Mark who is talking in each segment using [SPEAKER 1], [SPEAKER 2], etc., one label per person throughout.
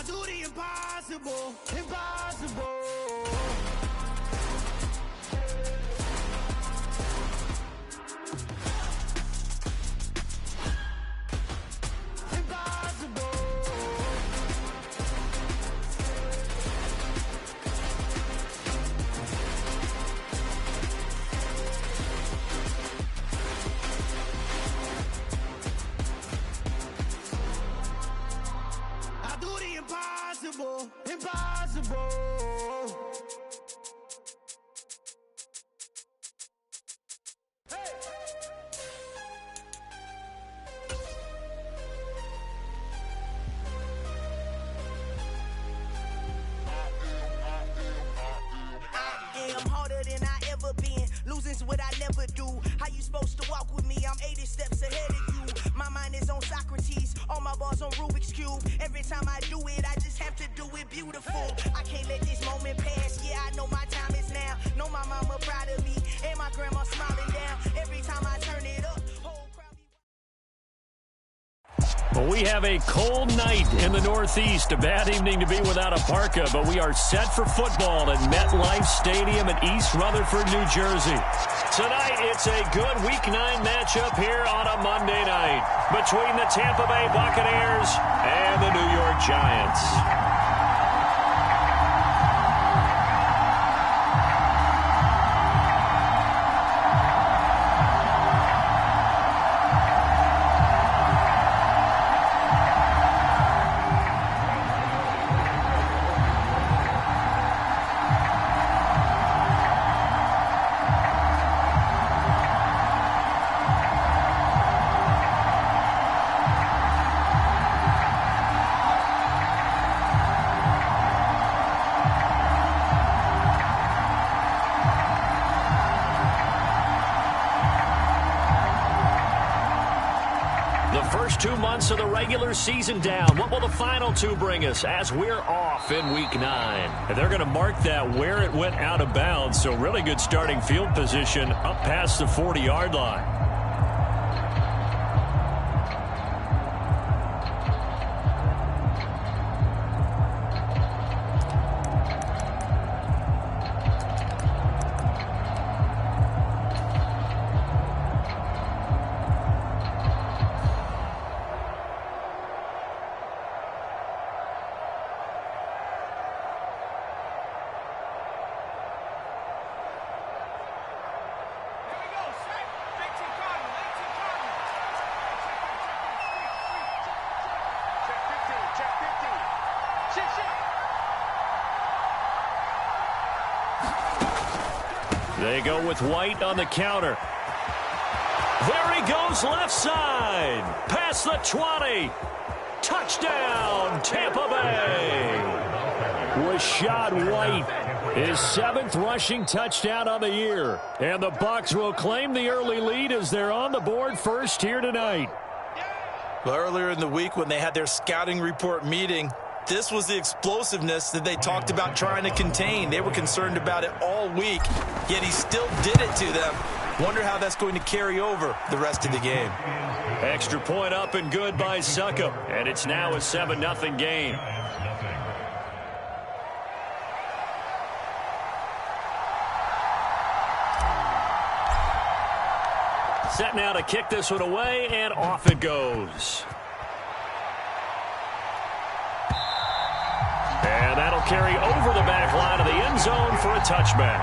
[SPEAKER 1] I do the impossible, impossible. Impossible, impossible. Hey.
[SPEAKER 2] I am harder than I ever been. Losing's what I never do. How you supposed to walk with me? I'm 80 steps ahead of you. My mind is on Socrates. All my bars on Rubik's Cube. Every time I do it, I just have to do it beautiful. I can't let this moment pass. Yeah, I know my time is now. Know my mama proud of me. And my grandma smiling down. Every time I turn it up, whole crowd be...
[SPEAKER 3] Well, we have a cold night in the Northeast. A bad evening to be without a parka, but we are set for football at MetLife Stadium in East Rutherford, New Jersey. Tonight, it's a good Week 9 matchup here on a Monday night between the Tampa Bay Buccaneers and the New York Giants. First 2 months of the regular season down. What will the final two bring us as we're off in Week 9? And they're going to mark that where it went out of bounds. So really good starting field position up past the 40-yard line. They go with White on the counter. There he goes left side. Past the 20. Touchdown, Tampa Bay. Rachaad White, his 7th rushing touchdown on the year. And the Bucs will claim the early lead as they're on the board first here tonight.
[SPEAKER 4] Well, earlier in the week when they had their scouting report meeting, this was the explosiveness that they talked about trying to contain. They were concerned about it all week, yet he still did it to them. Wonder how that's going to carry over the rest of the game.
[SPEAKER 3] Extra point up and good by Succop, and it's now a 7-0 game. Set now to kick this one away, and off it goes. And that'll carry over the back line of the end zone for a touchback.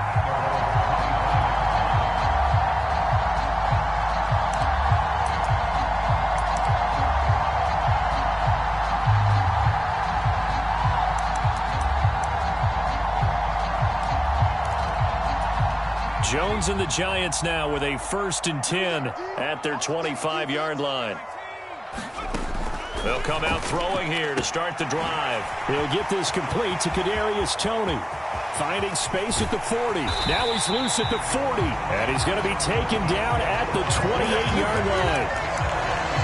[SPEAKER 3] Jones and the Giants now with a 1st and 10 at their 25-yard line. They'll come out throwing here to start the drive. He'll get this complete to Kadarius Toney. Finding space at the 40. Now he's loose at the 40. And he's going to be taken down at the 28-yard line.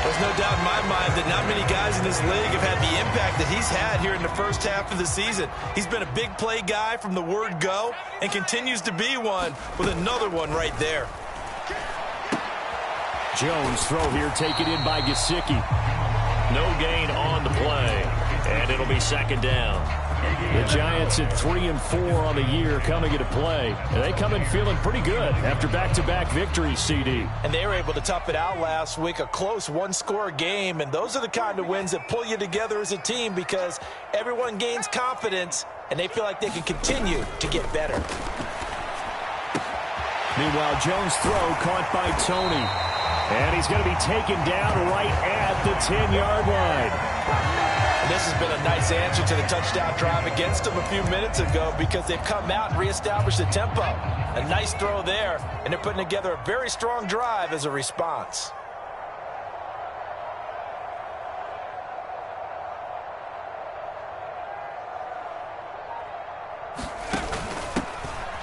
[SPEAKER 4] There's no doubt in my mind that not many guys in this league have had the impact that he's had here in the first half of the season. He's been a big play guy from the word go and continues to be one with another one right there.
[SPEAKER 3] Jones throw here taken in by Gesicki. No gain on the play. And it'll be second down.
[SPEAKER 5] The Giants at 3-4 on the year coming into play. And they come in feeling pretty good after back-to-back victories, CD.
[SPEAKER 4] And they were able to tough it out last week, a close one-score game. And those are the kind of wins that pull you together as a team because everyone gains confidence and they feel like they can continue to get better.
[SPEAKER 5] Meanwhile, Jones' throw caught by Tony. And he's going to be taken down right at the 10-yard line.
[SPEAKER 4] This has been a nice answer to the touchdown drive against them a few minutes ago because they've come out and reestablished the tempo. A nice throw there, and they're putting together a very strong drive as a response.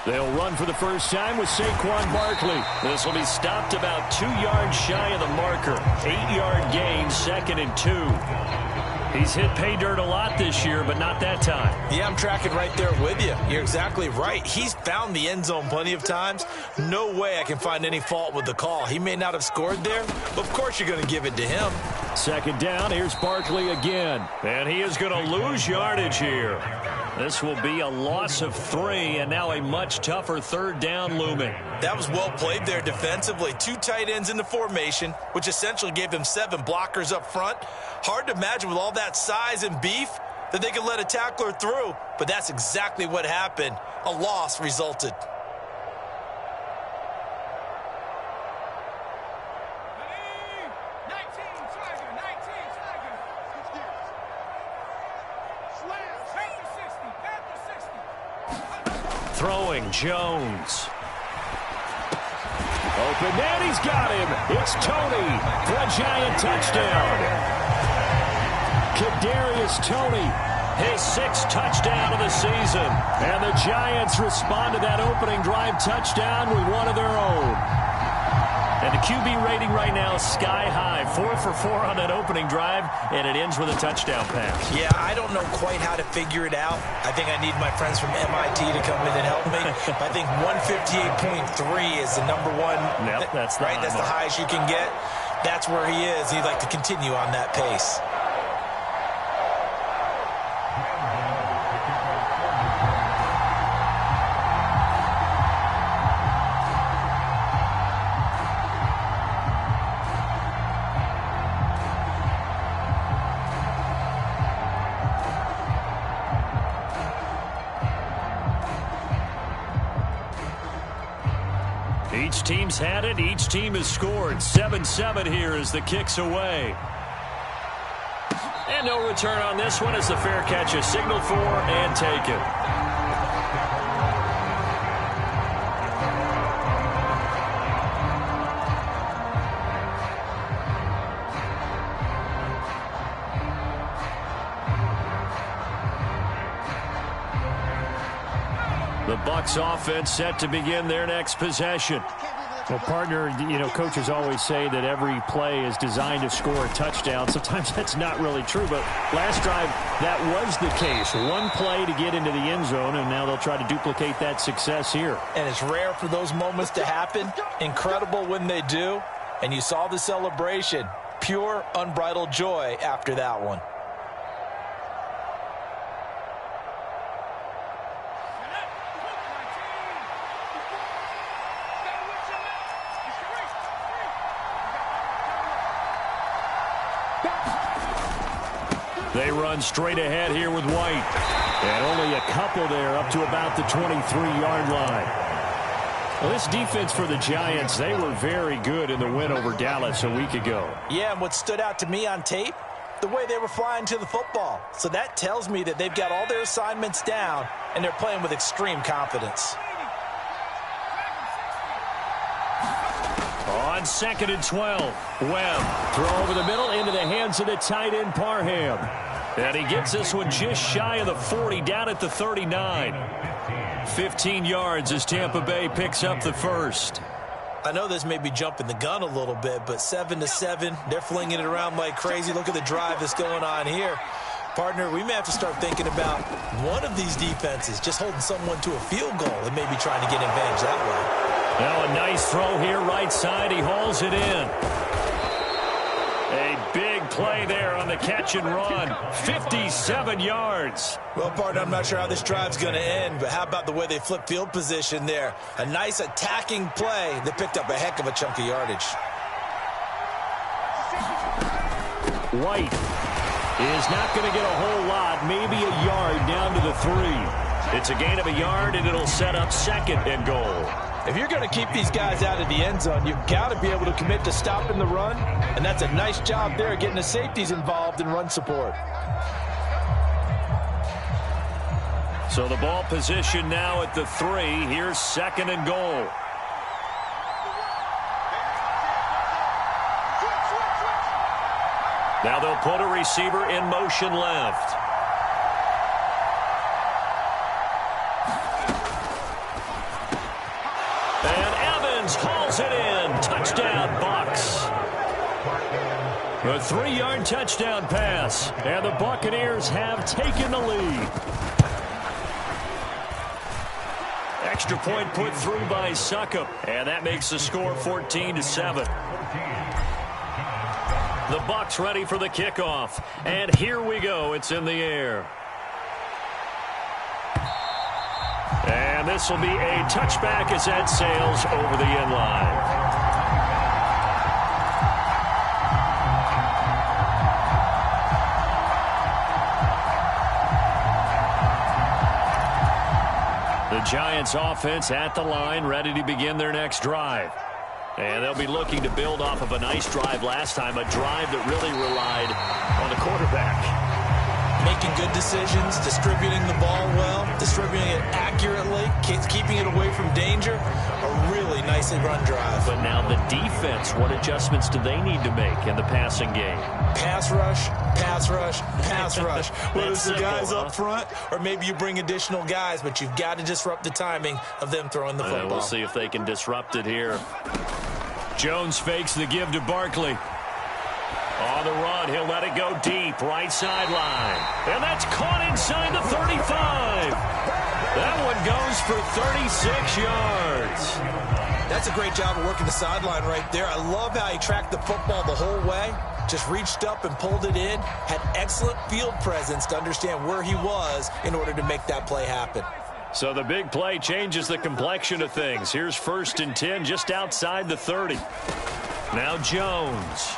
[SPEAKER 5] They'll run for the first time with Saquon Barkley.
[SPEAKER 3] This will be stopped about 2 yards shy of the marker. 8-yard gain, 2nd and 2. He's hit pay dirt a lot this year, but not that time.
[SPEAKER 4] Yeah, I'm tracking right there with you. You're exactly right. He's found the end zone plenty of times. No way I can find any fault with the call. He may not have scored there, but of course you're going to give it to him.
[SPEAKER 5] Second down, here's Barkley again.
[SPEAKER 3] And he is going to lose yardage here. This will be a loss of 3, and now a much tougher third down looming.
[SPEAKER 4] That was well played there defensively. 2 tight ends in the formation, which essentially gave them 7 blockers up front. Hard to imagine with all that size and beef that they could let a tackler through, but that's exactly what happened. A loss resulted.
[SPEAKER 3] Throwing Jones.
[SPEAKER 5] Open, and he's got him. It's Tony for a Giant touchdown. Kadarius Toney,
[SPEAKER 3] his 6th touchdown of the season.
[SPEAKER 5] And the Giants respond to that opening drive touchdown with one of their own.
[SPEAKER 3] And the QB rating right now is sky high. 4 for 4 on that opening drive, and it ends with a touchdown pass.
[SPEAKER 4] Yeah, I don't know quite how to figure it out. I think I need my friends from MIT to come in and help me. I think 158.3 is the number one.
[SPEAKER 3] Yep, that's the
[SPEAKER 4] right. That's the highest you can get. That's where he is. He'd like to continue on that pace.
[SPEAKER 3] Each team's had it. Each team has scored. 7-7 here as the kick's away. And no return on this one as the fair catch is signaled for and taken. The Bucs offense set to begin their next possession.
[SPEAKER 5] Well, partner, coaches always say that every play is designed to score a touchdown. Sometimes that's not really true, but last drive, that was the case. One play to get into the end zone, and now they'll try to duplicate that success here.
[SPEAKER 4] And it's rare for those moments to happen. Incredible when they do. And you saw the celebration. Pure, unbridled joy after that one.
[SPEAKER 3] They run straight ahead here with White.
[SPEAKER 5] And only a couple there up to about the 23-yard line. Well, this defense for the Giants, they were very good in the win over Dallas a week ago.
[SPEAKER 4] Yeah, and what stood out to me on tape, the way they were flying to the football. So that tells me that they've got all their assignments down, and they're playing with extreme confidence.
[SPEAKER 3] On 2nd and 12, Webb.
[SPEAKER 5] Throw over the middle into the hands of the tight end, Parham.
[SPEAKER 3] And he gets this one just shy of the 40, down at the 39. 15 yards as Tampa Bay picks up the first.
[SPEAKER 4] I know this may be jumping the gun a little bit, but 7-7, they're flinging it around like crazy. Look at the drive that's going on here. Partner, we may have to start thinking about one of these defenses just holding someone to a field goal and maybe trying to get advantage that way.
[SPEAKER 3] Now a nice throw here right side. He hauls it in. A big play there on the the catch and run. 57 yards.
[SPEAKER 4] Well, partner, I'm not sure how this drive's going to end, but how about the way they flip field position there? A nice attacking play that picked up a heck of a chunk of yardage.
[SPEAKER 5] White is not going to get a whole lot, maybe a yard down to the 3.
[SPEAKER 3] It's a gain of a yard, and it'll set up 2nd and goal.
[SPEAKER 4] If you're going to keep these guys out of the end zone, you've got to be able to commit to stopping the run, and that's a nice job there getting the safeties involved in run support.
[SPEAKER 3] So the ball position now at the 3. Here's 2nd and goal. Now they'll put a receiver in motion left. Hauls it in. Touchdown, Bucs. A 3-yard touchdown pass.
[SPEAKER 5] And the Buccaneers have taken the lead.
[SPEAKER 3] Extra point put through by Succop. And that makes the score 14-7. The Bucs ready for the kickoff. And here we go. It's in the air. And this will be a touchback as that sails over the end line. The Giants offense at the line, ready to begin their next drive. And they'll be looking to build off of a nice drive last time, a drive that really relied on the quarterback.
[SPEAKER 4] Making good decisions, distributing the ball well, distributing it accurately, keeping it away from danger. A really nicely run drive.
[SPEAKER 3] But now the defense, what adjustments do they need to make in the passing game?
[SPEAKER 4] Pass rush, pass rush, pass rush. Whether it's the guys up front or maybe you bring additional guys, but you've got to disrupt the timing of them throwing the football.
[SPEAKER 3] We'll see if they can disrupt it here. Jones fakes the give to Barkley. On the run, he'll let it go deep, right sideline. And that's caught inside the 35. That one goes for 36 yards.
[SPEAKER 4] That's a great job of working the sideline right there. I love how he tracked the football the whole way. Just reached up and pulled it in. Had excellent field presence to understand where he was in order to make that play happen.
[SPEAKER 3] So the big play changes the complexion of things. Here's 1st and 10 just outside the 30. Now Jones.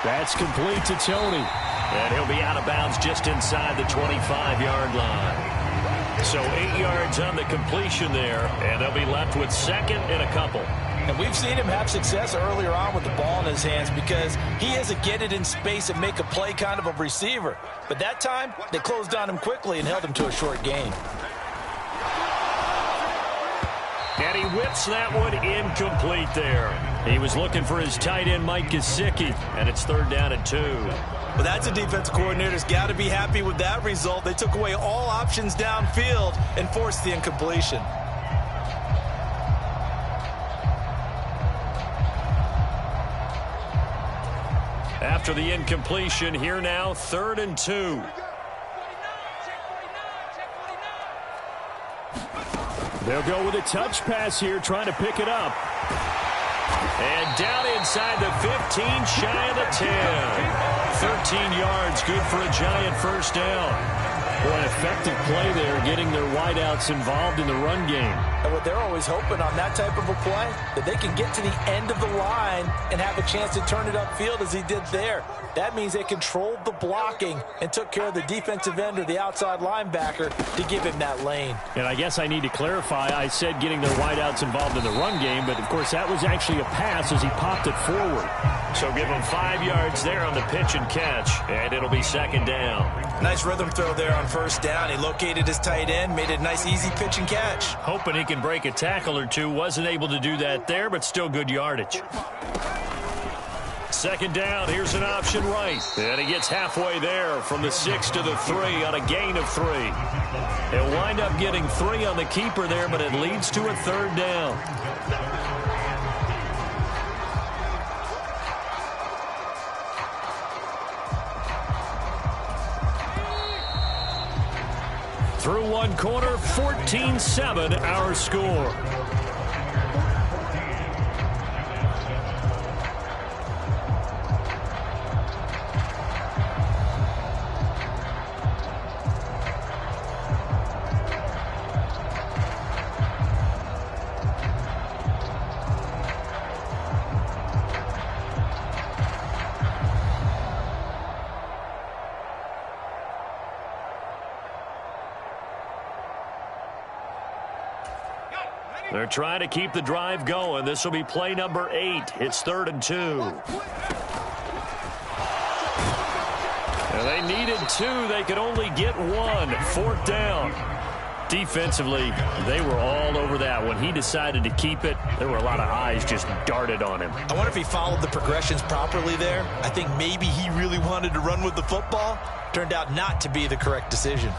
[SPEAKER 5] That's complete to Tony.
[SPEAKER 3] And he'll be out of bounds just inside the 25-yard line. So 8 yards on the completion there, and they'll be left with 2nd and a couple.
[SPEAKER 4] And we've seen him have success earlier on with the ball in his hands because he is a get it in space and make a play kind of a receiver. But that time, they closed on him quickly and held him to a short gain.
[SPEAKER 3] And he whips that one incomplete there. He was looking for his tight end, Mike Gesicki, and it's 3rd down and 2.
[SPEAKER 4] Well, that's a defensive coordinator's got to be happy with that result. They took away all options downfield and forced the incompletion.
[SPEAKER 3] After the incompletion, here now, 3rd and 2.
[SPEAKER 5] They'll go with a touch pass here, trying to pick it up.
[SPEAKER 3] And down inside the 15, shy of the 10. 13 yards, good for a Giant 1st down.
[SPEAKER 5] Boy, an effective play there, getting their wideouts involved in the run game.
[SPEAKER 4] And what they're always hoping on that type of a play, that they can get to the end of the line and have a chance to turn it upfield as he did there. That means they controlled the blocking and took care of the defensive end or the outside linebacker to give him that lane.
[SPEAKER 5] And I guess I need to clarify, I said getting their wideouts involved in the run game, but of course that was actually a pass as he popped it forward.
[SPEAKER 3] So give him 5 yards there on the pitch and catch, and it'll be 2nd down.
[SPEAKER 4] Nice rhythm throw there on 1st down. He located his tight end, made it a nice easy pitch and catch.
[SPEAKER 3] Hoping he can break a tackle or two. Wasn't able to do that there, but still good yardage. 2nd down, here's an option right. And he gets halfway there from the 6 to the 3 on a gain of 3. He'll wind up getting 3 on the keeper there, but it leads to a 3rd down. Through one quarter, 14-7 our score. They're trying to keep the drive going. This will be play number 8. It's 3rd and 2. And they needed 2. They could only get 1. 4th down. Defensively, they were all over that. When he decided to keep it, there were a lot of eyes just darted on him.
[SPEAKER 4] I wonder if he followed the progressions properly there. I think maybe he really wanted to run with the football. Turned out not to be the correct decision.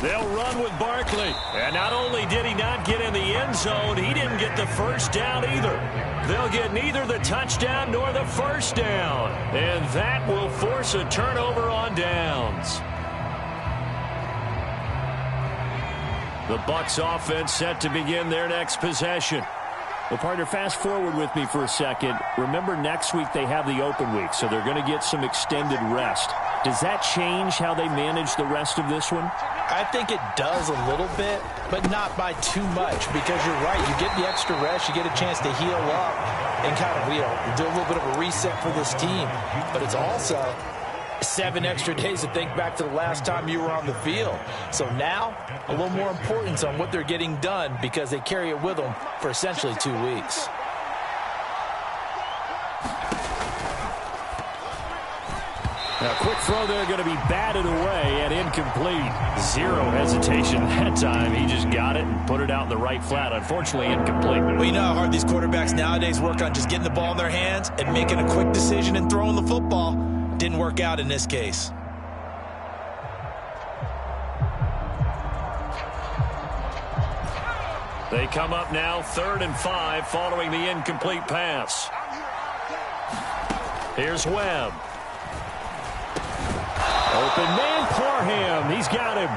[SPEAKER 3] They'll run with Barkley. And not only did he not get in the end zone, he didn't get the first down either. They'll get neither the touchdown nor the first down. And that will force a turnover on downs. The Bucs offense set to begin their next possession.
[SPEAKER 5] Well, partner, fast forward with me for a second. Remember, next week they have the open week, so they're going to get some extended rest. Does that change how they manage the rest of this one?
[SPEAKER 4] I think it does a little bit, but not by too much, because you're right. You get the extra rest. You get a chance to heal up and kind of do a little bit of a reset for this team. But it's also 7 extra days to think back to the last time you were on the field. So now, a little more importance on what they're getting done because they carry it with them for essentially 2 weeks.
[SPEAKER 5] Now, quick throw there, going to be batted away and incomplete. Zero hesitation that time. He just got it and put it out in the right flat. Unfortunately, incomplete.
[SPEAKER 4] Well, you know how hard these quarterbacks nowadays work on just getting the ball in their hands and making a quick decision and throwing the football. Didn't work out in this case.
[SPEAKER 3] They come up now 3rd and 5 following the incomplete pass. Here's Webb. Open man, Parham. He's got him.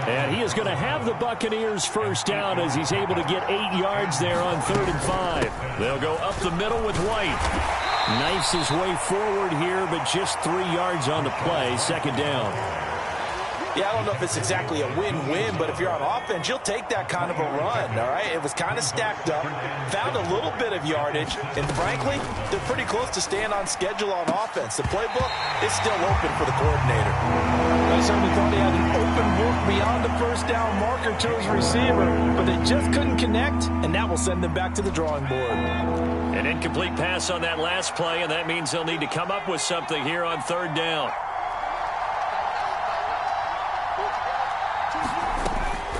[SPEAKER 3] And he is going to have the Buccaneers first down as he's able to get 8 yards there on 3rd and 5. They'll go up the middle with White. Knifes his way forward here, but just 3 yards on the play. 2nd down.
[SPEAKER 4] Yeah, I don't know if it's exactly a win-win, but if you're on offense, you'll take that kind of a run, all right? It was kind of stacked up, found a little bit of yardage, and frankly, they're pretty close to staying on schedule on offense. The playbook is still open for the coordinator.
[SPEAKER 6] I certainly thought he had an open book beyond the first down marker to his receiver, but they just couldn't connect, and that will send them back to the drawing board.
[SPEAKER 3] An incomplete pass on that last play, and that means they'll need to come up with something here on 3rd down.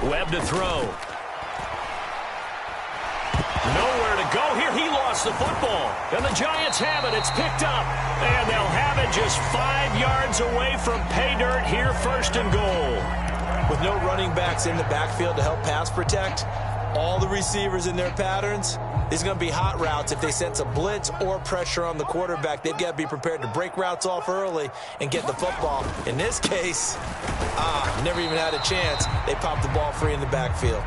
[SPEAKER 3] Webb to throw. Nowhere to go here. He lost the football. And the Giants have it. It's picked up. And they'll have it just 5 yards away from pay dirt here, 1st and goal.
[SPEAKER 4] With no running backs in the backfield to help pass protect, all the receivers in their patterns, these are going to be hot routes. If they sense a blitz or pressure on the quarterback, they've got to be prepared to break routes off early and get the football. In this case, never even had a chance. They popped the ball free in the backfield.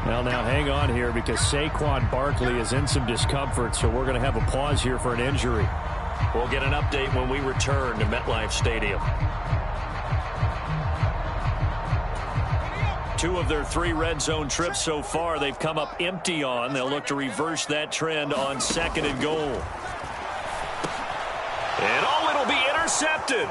[SPEAKER 5] Well, now hang on here because Saquon Barkley is in some discomfort, so we're going to have a pause here for an injury.
[SPEAKER 3] We'll get an update when we return to MetLife Stadium. 2 of their 3 red zone trips so far, they've come up empty on. They'll look to reverse that trend on 2nd and goal. And it'll be intercepted.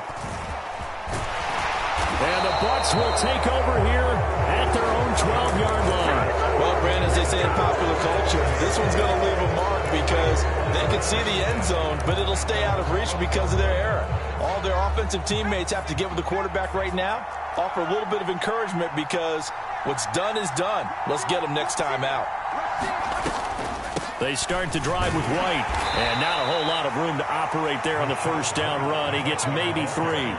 [SPEAKER 5] And the Bucs will take over here at their own 12-yard line.
[SPEAKER 6] Well, Brandon, as they say in popular culture, this one's going to leave a mark because they can see the end zone, but it'll stay out of reach because of their error. All their offensive teammates have to get with the quarterback right now, offer a little bit of encouragement because what's done is done. Let's get them next time out.
[SPEAKER 3] They start to drive with White, and not a whole lot of room to operate there on the first down run. He gets maybe 3.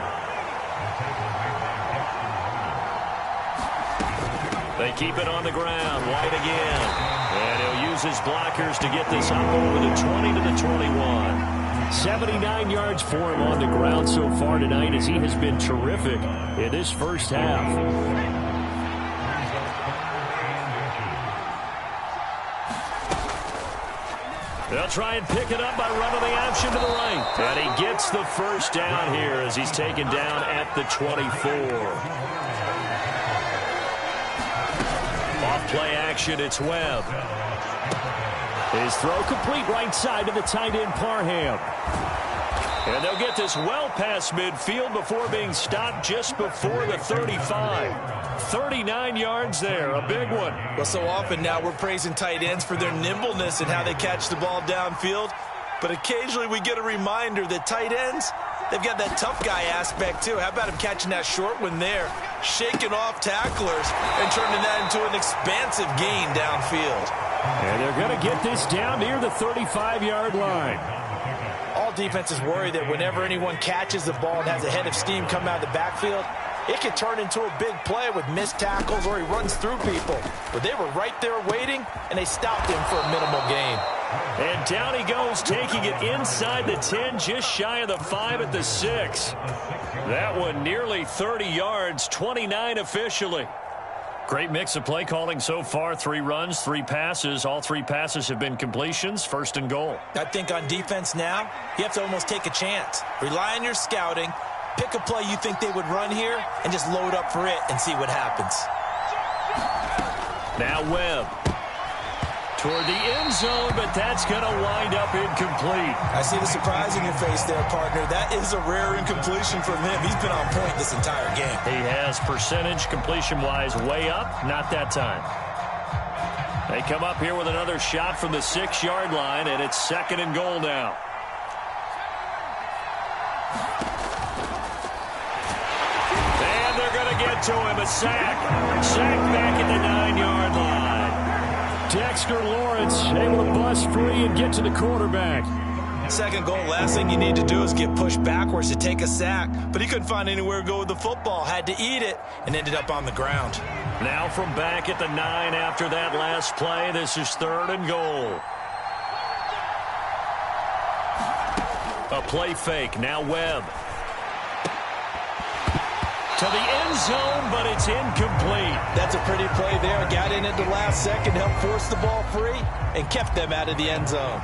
[SPEAKER 3] They keep it on the ground. White again. And he'll use his blockers to get this up over the 20 to the 21.
[SPEAKER 5] 79 yards for him on the ground so far tonight as he has been terrific in this first half.
[SPEAKER 3] They'll try and pick it up by running the option to the right. And he gets the first down here as he's taken down at the 24. Off play action, it's Webb.
[SPEAKER 5] His throw complete right side to the tight end, Parham. And they'll get this well past midfield before being stopped just before the 35. 39 yards there, a big one.
[SPEAKER 4] Well, so often now we're praising tight ends for their nimbleness and how they catch the ball downfield. But occasionally we get a reminder that tight ends, they've got that tough guy aspect too. How about him catching that short one there, shaking off tacklers, and turning that into an expansive gain downfield.
[SPEAKER 5] And they're going to get this down near the 35-yard line.
[SPEAKER 4] All defenses worry that whenever anyone catches the ball and has a head of steam come out of the backfield, it could turn into a big play with missed tackles or he runs through people. But they were right there waiting, and they stopped him for a minimal gain.
[SPEAKER 5] And down he goes, taking it inside the 10, just shy of the 5 at the 6. That one nearly 30 yards, 29 officially. Great mix of play calling so far. 3 runs, 3 passes. All 3 passes have been completions. 1st and goal.
[SPEAKER 4] I think on defense now, you have to almost take a chance. Rely on your scouting. Pick a play you think they would run here and just load up for it and see what happens.
[SPEAKER 5] Now Webb. Toward the end zone, but that's going to wind up incomplete.
[SPEAKER 4] I see the surprise in your face there, partner. That is a rare incompletion from him. He's been on point this entire game.
[SPEAKER 5] He has percentage completion-wise way up. Not that time. They come up here with another shot from the 6-yard line, and it's 2nd and goal now. And they're going to get to him. A sack. Sack back at the 9-yard line. Dexter Lawrence able to bust free and get to the quarterback.
[SPEAKER 4] 2nd goal, last thing you need to do is get pushed backwards to take a sack. But he couldn't find anywhere to go with the football. Had to eat it and ended up on the ground.
[SPEAKER 5] Now from back at the 9 after that last play. This is 3rd and goal. A play fake. Now Webb. To the end zone, but it's incomplete.
[SPEAKER 4] That's a pretty play there. Got in at the last second, helped force the ball free, and kept them out of the end zone.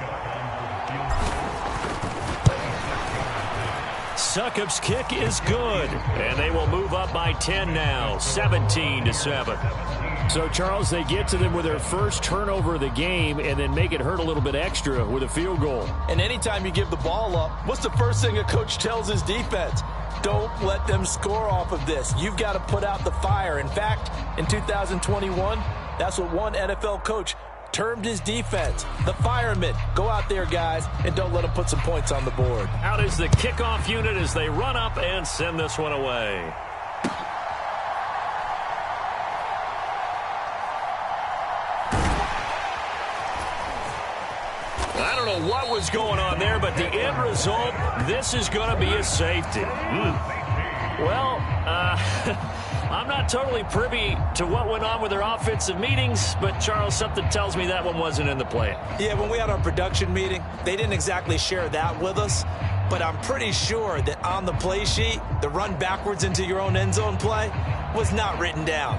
[SPEAKER 5] Succop's kick is good, and they will move up by 10 now, 17-7. So, Charles, they get to them with their first turnover of the game and then make it hurt a little bit extra with a field goal.
[SPEAKER 4] And anytime you give the ball up, what's the first thing a coach tells his defense? Don't let them score off of this. You've got to put out the fire. In fact, in 2021, that's what one NFL coach termed his defense. The firemen. Go out there, guys, and don't let them put some points on the board.
[SPEAKER 5] Out is the kickoff unit as they run up and send this one away. I don't know what was going on there, but the end result, this is going to be a safety. Well, I'm not totally privy to what went on with their offensive meetings, but, Charles, something tells me that one wasn't in the plan.
[SPEAKER 4] Yeah, when we had our production meeting, they didn't exactly share that with us, but I'm pretty sure that on the play sheet, the run backwards into your own end zone play was not written down.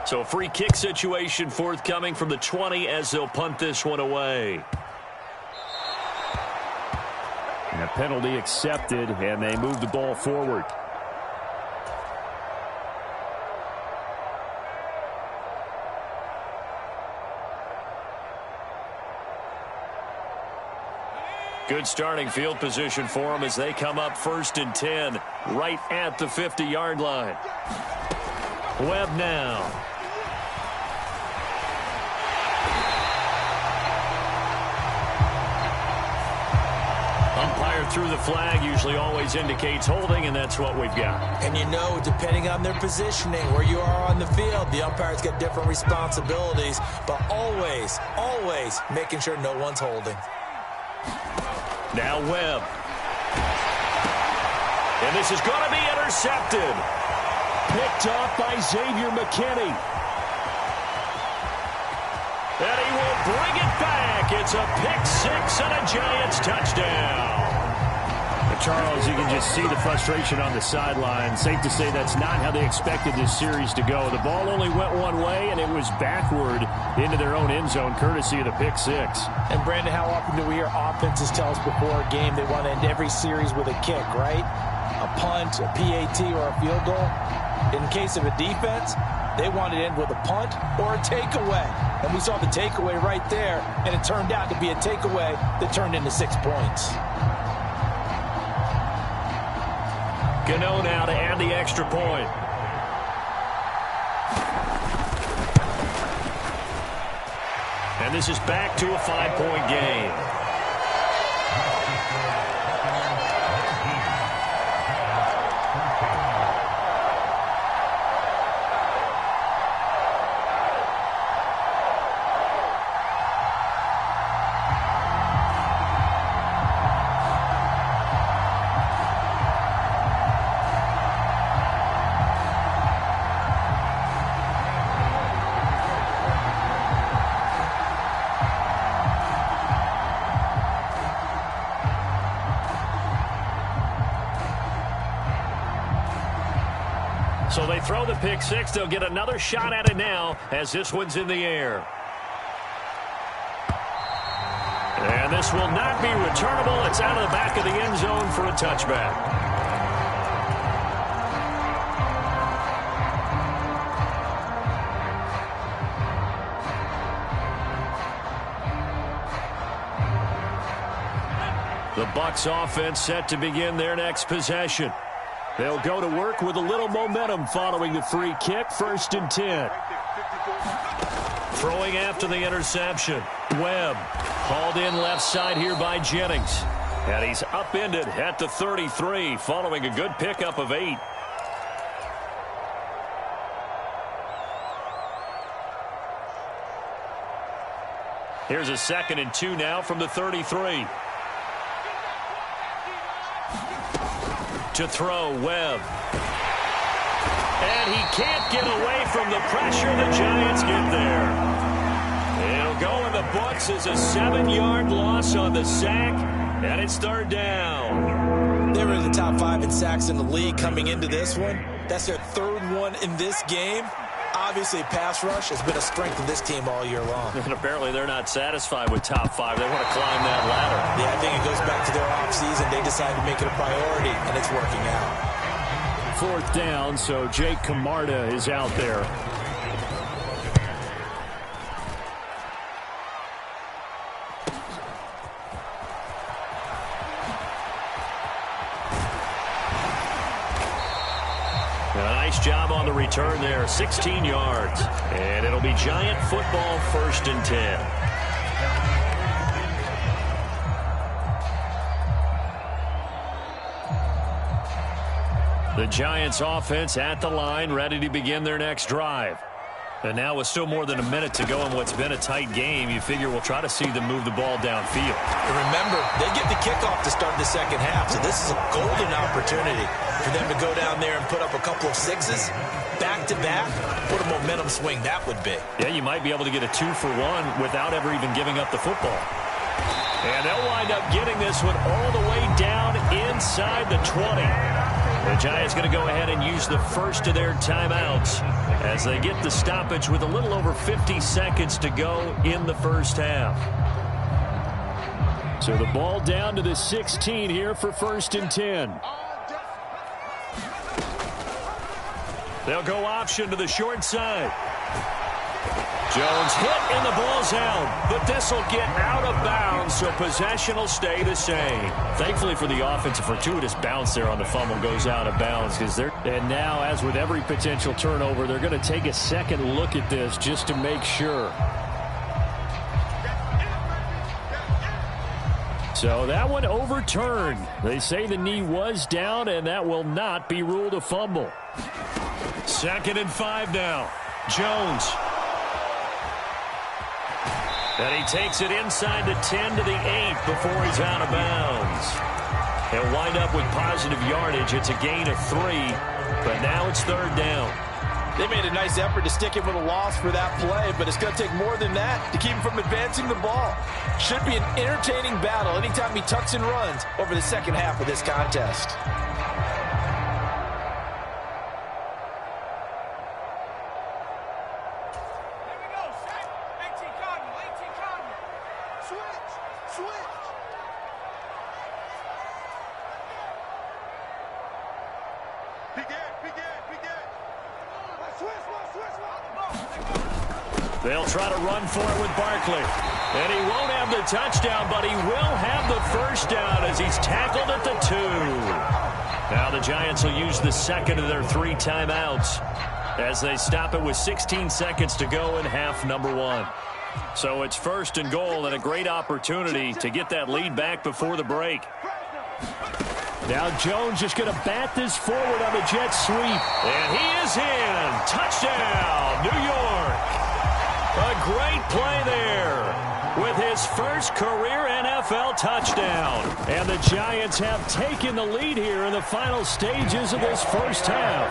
[SPEAKER 5] So a free kick situation forthcoming from the 20 as they'll punt this one away. And a penalty accepted, and they move the ball forward. Good starting field position for them as they come up 1st and 10, right at the 50-yard line. Webb now. Umpire through the flag usually always indicates holding, and that's what we've got.
[SPEAKER 4] And you know, depending on their positioning, where you are on the field, the umpire's got different responsibilities, but always, always making sure no one's holding.
[SPEAKER 5] Now Webb. And this is going to be intercepted. Picked off by Xavier McKinney. And he will bring it back. It's a pick 6 and a Giants touchdown. Charles, you can just see the frustration on the sideline. Safe to say that's not how they expected this series to go. The ball only went one way, and it was backward into their own end zone, courtesy of the pick 6.
[SPEAKER 4] And, Brandon, how often do we hear offenses tell us before a game they want to end every series with a kick, right?
[SPEAKER 6] a punt, a PAT, or a field goal. In case of a defense, they wanted to end with a punt or a takeaway. And we saw the takeaway right there, and it turned out to be a takeaway that turned into 6 points.
[SPEAKER 3] Gano now to add the extra point. And this is back to a 5-point game. So they throw the pick six. They'll get another shot at it now as this one's in the air. And this will not be returnable. It's out of the back of the end zone for a touchback. The Bucs offense set to begin their next possession. They'll go to work with a little momentum following the free kick. 1st and 10. Throwing after the interception. Webb hauled in left side here by Jennings. And he's upended at the 33 following a good pickup of 8. Here's a 2nd and 2 now from the 33. To throw, Webb. And he can't get away from the pressure. The Giants get there. It'll go in the books as a 7-yard loss on the sack, and it's 3rd down.
[SPEAKER 4] They were in the top 5 in sacks in the league coming into this one. That's their 3rd one in this game. Obviously, pass rush has been a strength of this team all year long.
[SPEAKER 3] And apparently they're not satisfied with top 5. They want to climb that ladder.
[SPEAKER 4] Yeah, I think it goes back to their offseason. They decided to make it a priority, and it's working out.
[SPEAKER 5] 4th down, so Jake Camarda is out there.
[SPEAKER 3] Nice job on the return there, 16 yards. And it'll be Giant football, 1st and 10. The Giants offense at the line, ready to begin their next drive. And now with still more than a minute to go in what's been a tight game, you figure we'll try to see them move the ball downfield.
[SPEAKER 4] And remember, they get the kickoff to start the second half, so this is a golden opportunity for them to go down there and put up a couple of 6s back-to-back. What a momentum swing that would be.
[SPEAKER 3] Yeah, you might be able to get a 2-for-1 without ever even giving up the football. And they'll wind up getting this one all the way down inside the 20. The Giants going to go ahead and use the first of their timeouts as they get the stoppage with a little over 50 seconds to go in the first half.
[SPEAKER 5] So the ball down to the 16 here for 1st and 10.
[SPEAKER 3] They'll go option to the short side. Jones hit and the ball's out, but this will get out of bounds, so possession will stay the same. Thankfully for the offense, a fortuitous bounce there on the fumble goes out of bounds. And now, as with every potential turnover, they're going to take a second look at this just to make sure. So that one overturned. They say the knee was down, and that will not be ruled a fumble. 2nd and 5 now. Jones. And he takes it inside the 10 to the 8 before he's out of bounds. He'll wind up with positive yardage. It's a gain of 3, but now it's 3rd down.
[SPEAKER 6] They made a nice effort to stick him with a loss for that play, but it's going to take more than that to keep him from advancing the ball. Should be an entertaining battle anytime he tucks and runs over the second half of this contest.
[SPEAKER 3] They'll try to run for it with Barkley. And he won't have the touchdown, but he will have the first down as he's tackled at the 2. Now the Giants will use the second of their 3 timeouts as they stop it with 16 seconds to go in half number 1. So it's 1st and goal and a great opportunity to get that lead back before the break.
[SPEAKER 5] Now Jones just going to bat this forward on the jet sweep.
[SPEAKER 3] And he is in. Touchdown, New York. A great play there with his first career NFL touchdown.
[SPEAKER 5] And the Giants have taken the lead here in the final stages of this first half.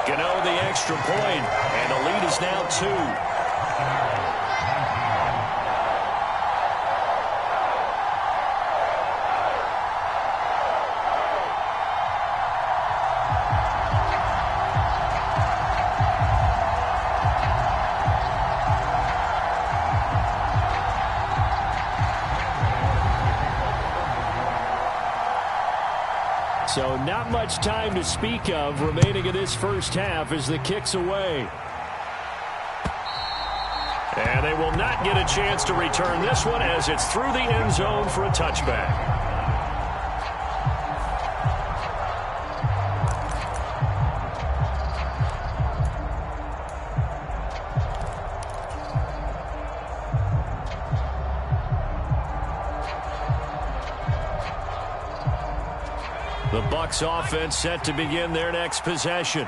[SPEAKER 3] Gano the extra point, and the lead is now 2.
[SPEAKER 5] So not much time to speak of remaining in this first half as the kick's away.
[SPEAKER 3] And they will not get a chance to return this one as it's through the end zone for a touchback. The Bucs offense set to begin their next possession.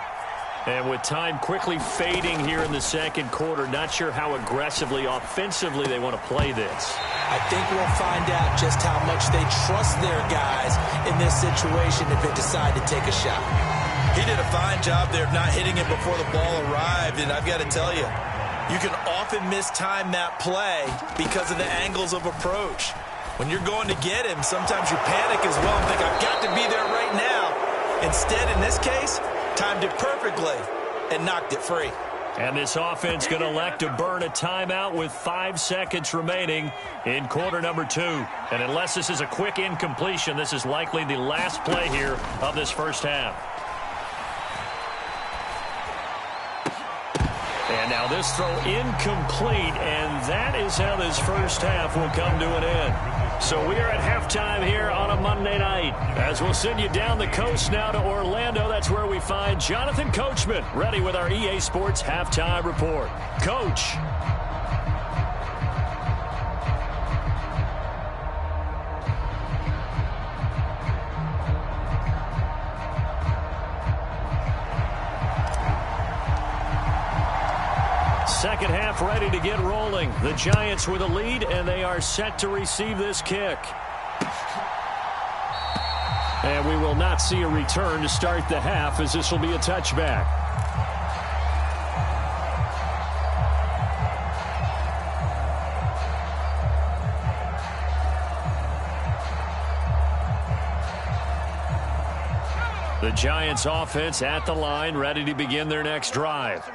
[SPEAKER 3] And with time quickly fading here in the second quarter, not sure how aggressively, offensively they want to play this.
[SPEAKER 4] I think we'll find out just how much they trust their guys in this situation if they decide to take a shot. He did a fine job there of not hitting it before the ball arrived, and I've got to tell you, you can often mistime that play because of the angles of approach. When you're going to get him, sometimes you panic as well and think, I've got to be there right now. Instead, in this case, timed it perfectly and knocked it free.
[SPEAKER 3] And this offense going to elect to burn a timeout with 5 seconds remaining in quarter number 2. And unless this is a quick incompletion, this is likely the last play here of this first half. And now this throw incomplete, and that is how this first half will come to an end. So we are at halftime here on a Monday night. As we'll send you down the coast now to Orlando, that's where we find Jonathan Coachman ready with our EA Sports Halftime Report. Coach. Second half ready to get rolling. The Giants with a lead, and they are set to receive this kick. And we will not see a return to start the half, as this will be a touchback. The Giants offense at the line, ready to begin their next drive.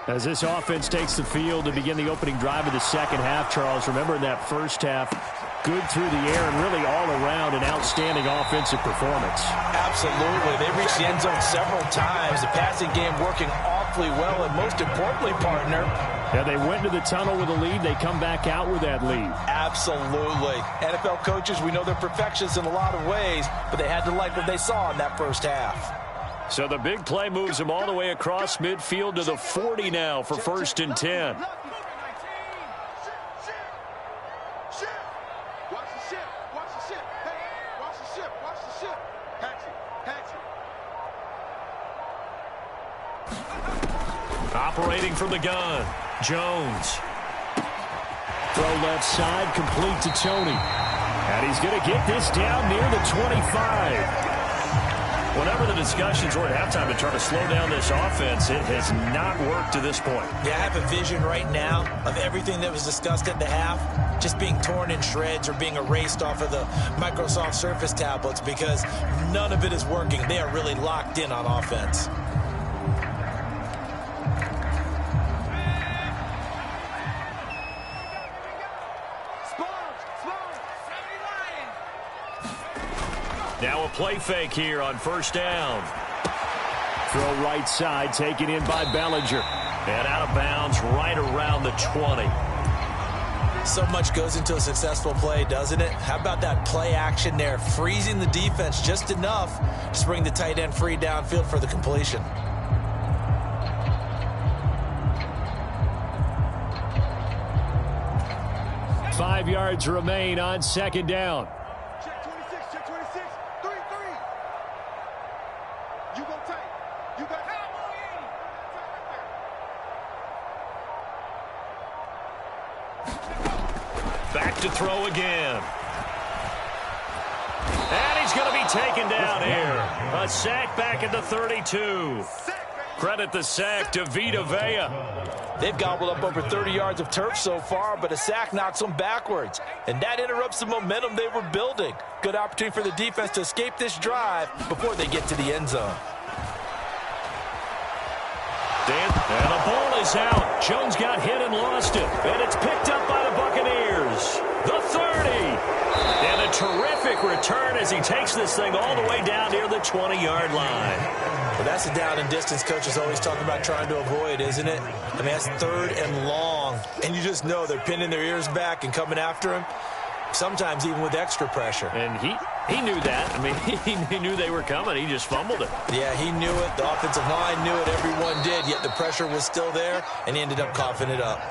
[SPEAKER 5] As this offense takes the field to begin the opening drive of the second half, Charles, remember in that first half, good through the air and really all around an outstanding offensive performance.
[SPEAKER 4] Absolutely. They reached the end zone several times. The passing game working awfully well, and most importantly, partner.
[SPEAKER 5] Yeah, they went to the tunnel with a lead. They come back out with that lead.
[SPEAKER 4] Absolutely. NFL coaches, we know they're perfectionists in a lot of ways, but they had to like what they saw in that first half.
[SPEAKER 3] So the big play moves him all the way across midfield to the 40 now for 1st and 10. Operating from the gun, Jones.
[SPEAKER 5] Throw left side, complete to Tony. And he's going to get this down near the 25.
[SPEAKER 3] Whenever the discussions were at halftime to try to slow down this offense, it has not worked to this point.
[SPEAKER 4] Yeah, I have a vision right now of everything that was discussed at the half just being torn in shreds or being erased off of the Microsoft Surface tablets because none of it is working. They are really locked in on offense.
[SPEAKER 3] Now a play fake here on 1st down.
[SPEAKER 5] Throw right side, taken in by Bellinger.
[SPEAKER 3] And out of bounds right around the 20.
[SPEAKER 4] So much goes into a successful play, doesn't it? How about that play action there? Freezing the defense just enough to bring the tight end free downfield for the completion.
[SPEAKER 5] Five yards remain on second down.
[SPEAKER 1] Check 26, check 26. 3-3. You go tight. You got
[SPEAKER 3] Back to throw again. And he's going to be taken down here. A sack back at the 32. Credit the sack to Vita Vea.
[SPEAKER 6] They've gobbled up over 30 yards of turf so far, but a sack knocks them backwards. And that interrupts the momentum they were building. Good opportunity for the defense to escape this drive before they get to the end zone.
[SPEAKER 3] And the ball is out. Jones got hit and lost it. And it's picked up by the Buccaneers. The 30. And a terrific return as he takes this thing all the way down near the 20-yard line.
[SPEAKER 4] Well, that's the down and distance coaches always talk about trying to avoid, isn't it? I mean, that's third and long. And you just know they're pinning their ears back and coming after him, sometimes even with extra pressure.
[SPEAKER 5] And he knew that. I mean, he knew they were coming. He just fumbled it.
[SPEAKER 4] Yeah, he knew it. The offensive line knew it. Everyone did. Yet the pressure was still there, and he ended up coughing it up.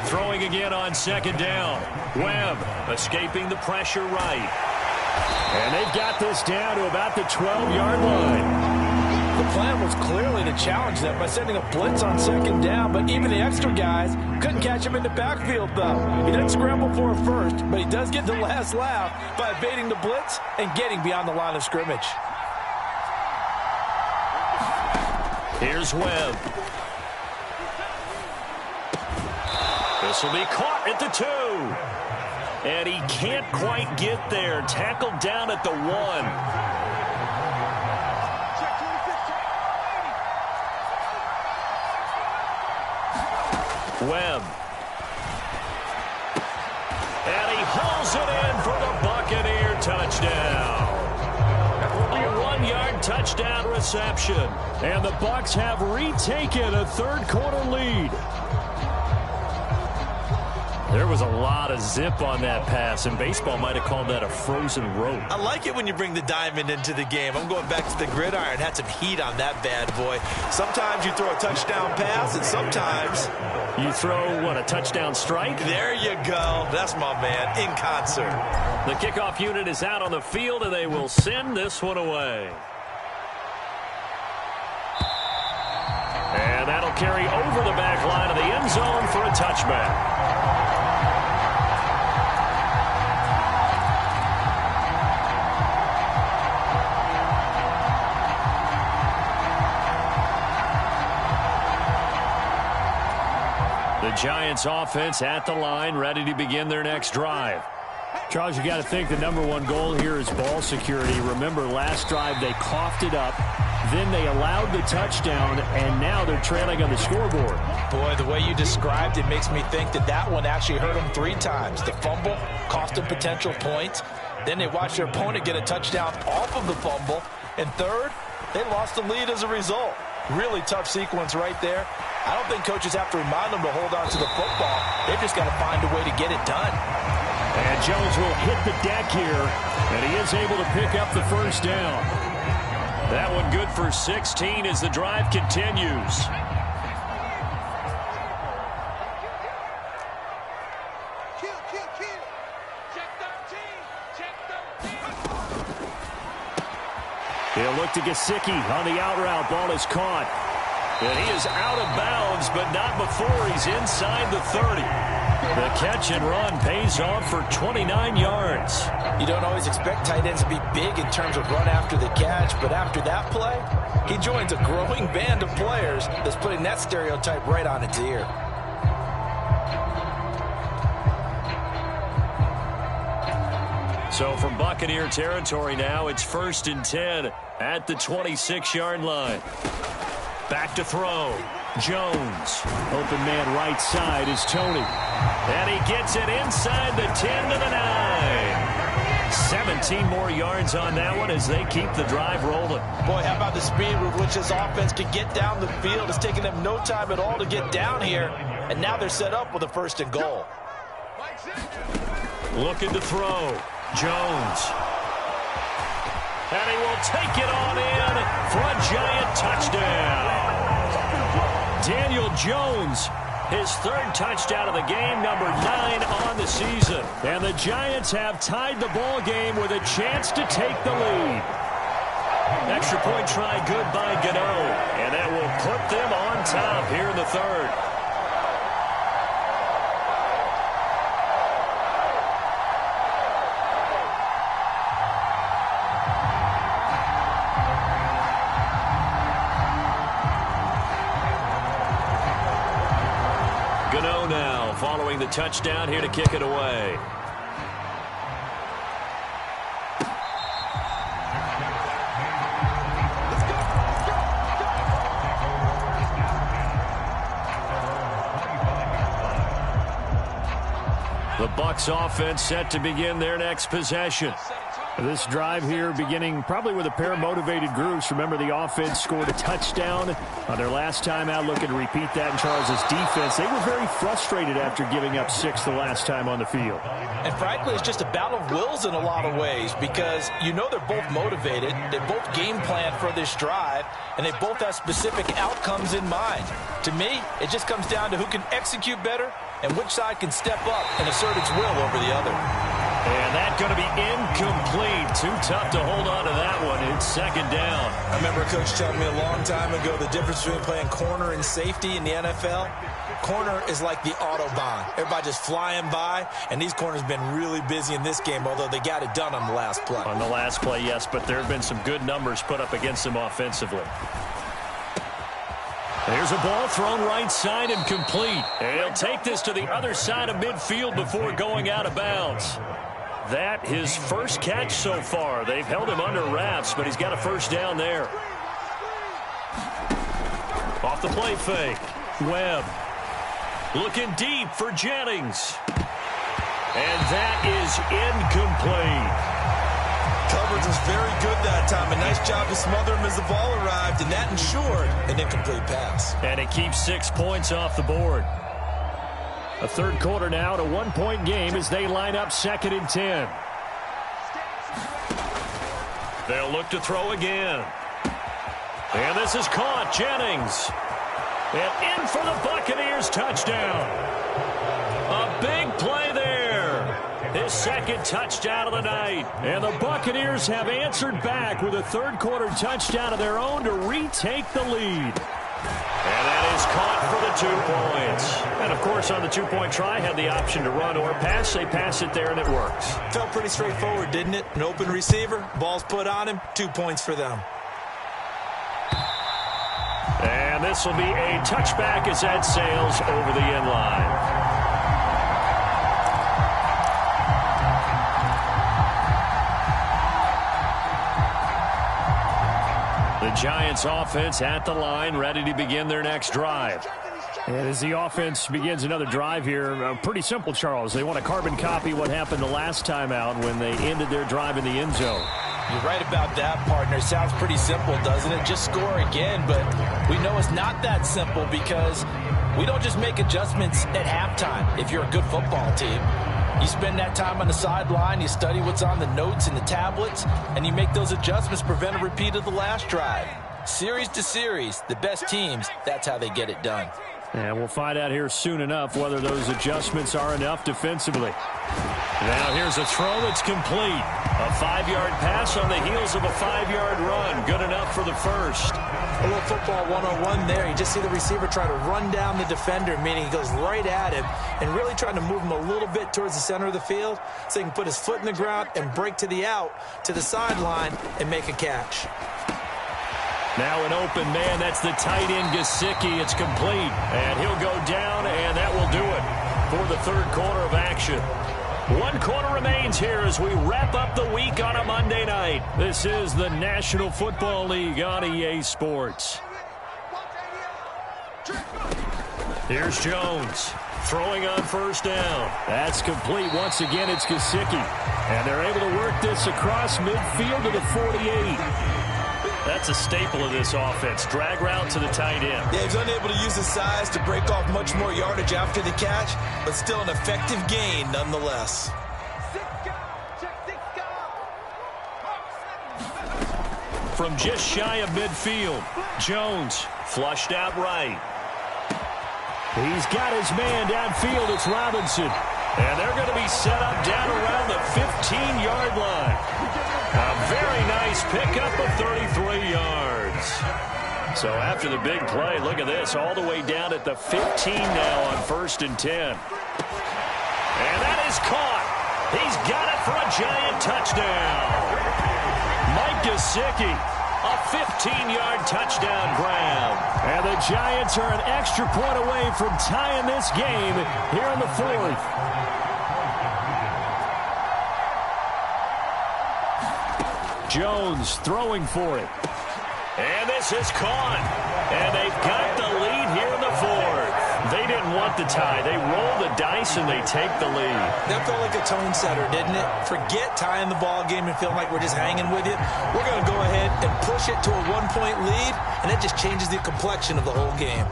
[SPEAKER 3] Throwing again on second down. Webb escaping the pressure right.
[SPEAKER 5] And they've got this down to about the 12-yard line.
[SPEAKER 6] The plan was clearly to challenge them by sending a blitz on second down, but even the extra guys couldn't catch him in the backfield, though. He didn't scramble for a first, but he does get the last laugh by evading the blitz and getting beyond the line of scrimmage.
[SPEAKER 3] Here's Webb. This will be caught at the 2. And he can't quite get there. Tackled down at the 1. Webb. And he hauls it in for the Buccaneer touchdown. A 1-yard touchdown reception.
[SPEAKER 5] And the Bucs have retaken a third-quarter lead. There was a lot of zip on that pass, and baseball might have called that a frozen rope.
[SPEAKER 4] I like it when you bring the diamond into the game. I'm going back to the gridiron. Had some heat on that bad boy. Sometimes you throw a touchdown pass, and sometimes
[SPEAKER 5] you throw, what, a touchdown strike?
[SPEAKER 4] There you go. That's my man, in concert.
[SPEAKER 3] The kickoff unit is out on the field, and they will send this one away. And that'll carry over the back line of the end zone for a touchback. The Giants offense at the line, ready to begin their next drive.
[SPEAKER 5] Charles, you got to think the number one goal here is ball security. Remember, last drive they coughed it up, then they allowed the touchdown, and now they're trailing on the scoreboard.
[SPEAKER 6] Boy, the way you described it makes me think that one actually hurt them 3 times. The fumble cost them potential points. Then they watched their opponent get a touchdown off of the fumble. And third, they lost the lead as a result. Really tough sequence right there. I don't think coaches have to remind them to hold on to the football. They've just got to find a way to get it done.
[SPEAKER 5] And Jones will hit the deck here, and he is able to pick up the first down.
[SPEAKER 3] That one good for 16 as the drive continues.
[SPEAKER 5] He'll look to Gesicki on the out route. Ball is caught.
[SPEAKER 3] And he is out of bounds, but not before he's inside the 30. The catch and run pays off for 29 yards.
[SPEAKER 6] You don't always expect tight ends to be big in terms of run after the catch, but after that play, he joins a growing band of players that's putting that stereotype right on its ear.
[SPEAKER 3] So from Buccaneer territory now, it's 1st and 10 at the 26-yard line. Back to throw. Jones.
[SPEAKER 5] Open man right side is Tony.
[SPEAKER 3] And he gets it inside the 10 to the 9. 17 more yards on that one as they keep the drive rolling.
[SPEAKER 6] Boy, how about the speed with which this offense can get down the field? It's taking them no time at all to get down here, and now they're set up with a 1st and goal.
[SPEAKER 3] Looking to throw. Jones. And he will take it on in for a Giant touchdown. Daniel Jones, his 3rd touchdown of the game, number 9 on the season. And the Giants have tied the ball game with a chance to take the lead. Extra point try good by Gano. And that will put them on top here in the 3rd. Gano now following the touchdown here to kick it away. The Bucs offense set to begin their next possession. This drive here beginning probably with a pair of motivated groups. Remember, the offense scored a touchdown on their last time out, looking to repeat that in Charles' defense. They were very frustrated after giving up 6 the last time on the field.
[SPEAKER 6] And frankly, it's just a battle of wills in a lot of ways because you know they're both motivated. They both game plan for this drive, and they both have specific outcomes in mind. To me, it just comes down to who can execute better and which side can step up and assert its will over the other.
[SPEAKER 3] And that's going to be incomplete. Too tough to hold on to that one. It's 2nd down.
[SPEAKER 4] I remember a coach telling me a long time ago the difference between playing corner and safety in the NFL. Corner is like the Autobahn. Everybody just flying by, and these corners have been really busy in this game, although they got it done on the last play.
[SPEAKER 3] On the last play, yes, but there have been some good numbers put up against them offensively. There's a ball thrown right side and complete. And he'll take this to the other side of midfield before going out of bounds. That his first catch so far. They've held him under wraps, but he's got a 1st down there. Off the play fake. Webb looking deep for Jennings. And that is incomplete.
[SPEAKER 4] Coverage was very good that time. A nice job to smother him as the ball arrived, and that ensured an incomplete pass.
[SPEAKER 3] And it keeps 6 points off the board. A 3rd quarter now, to 1-point game as they line up 2nd and 10. They'll look to throw again. And this is caught. Jennings. And in for the Buccaneers touchdown. A big play there. His 2nd touchdown of the night. And the Buccaneers have answered back with a 3rd quarter touchdown of their own to retake the lead. And that is caught for the 2 points. And, of course, on the 2-point try, had the option to run or pass. They pass it there, and it works.
[SPEAKER 4] Felt pretty straightforward, didn't it? An open receiver, ball's put on him, 2 points for them.
[SPEAKER 3] And this will be a touchback as that sails over the end line. The Giants offense at the line, ready to begin their next drive. And as the offense begins another drive here, pretty simple, Charles. They want to carbon copy what happened the last time out when they ended their drive in the end zone.
[SPEAKER 6] You're right about that, partner. Sounds pretty simple, doesn't it? Just score again, but we know it's not that simple because we don't just make adjustments at halftime if you're a good football team. You spend that time on the sideline, you study what's on the notes and the tablets, and you make those adjustments to prevent a repeat of the last drive. Series to series, the best teams, that's how they get it done.
[SPEAKER 3] And we'll find out here soon enough whether those adjustments are enough defensively. Now here's a throw that's complete. A 5-yard pass on the heels of a 5-yard run. Good enough for the 1st.
[SPEAKER 4] A little football 101 there. You just see the receiver try to run down the defender, meaning he goes right at him and really trying to move him a little bit towards the center of the field so he can put his foot in the ground and break to the out, to the sideline, and make a catch.
[SPEAKER 3] Now an open man. That's the tight end, Gesicki. It's complete. And he'll go down, and that will do it for the 3rd quarter of action. 1 quarter remains here as we wrap up the week on a Monday night. This is the National Football League on EA Sports. Here's Jones. throwing on first down.
[SPEAKER 5] That's complete. Once again, it's Gesicki. And they're able to work this across midfield to the 48.
[SPEAKER 3] That's a staple of this offense. Drag route to the tight end.
[SPEAKER 4] Yeah, he's unable to use his size to break off much more yardage after the catch, but still an effective gain nonetheless.
[SPEAKER 3] From just shy of midfield, Jones flushed out right.
[SPEAKER 5] He's got his man downfield. It's Robinson.
[SPEAKER 3] And they're going to be set up down around the 15-yard line. A very nice pickup of 33 yards. So after the big play, look at this, all the way down at the 15 now on 1st and 10. And that is caught. He's got it for a Giant touchdown. Mike Gesicki, a 15-yard touchdown grab.
[SPEAKER 5] And the Giants are an extra point away from tying this game here in the 4th. Jones throwing for it.
[SPEAKER 3] And this is caught. And they've got the lead here in the 4th. They didn't want the tie. They roll the dice and they take the lead.
[SPEAKER 4] That felt like a tone setter, didn't it? Forget tying the ball game and feeling like we're just hanging with it. We're going to go ahead and push it to a 1-point lead, and that just changes the complexion of the whole game.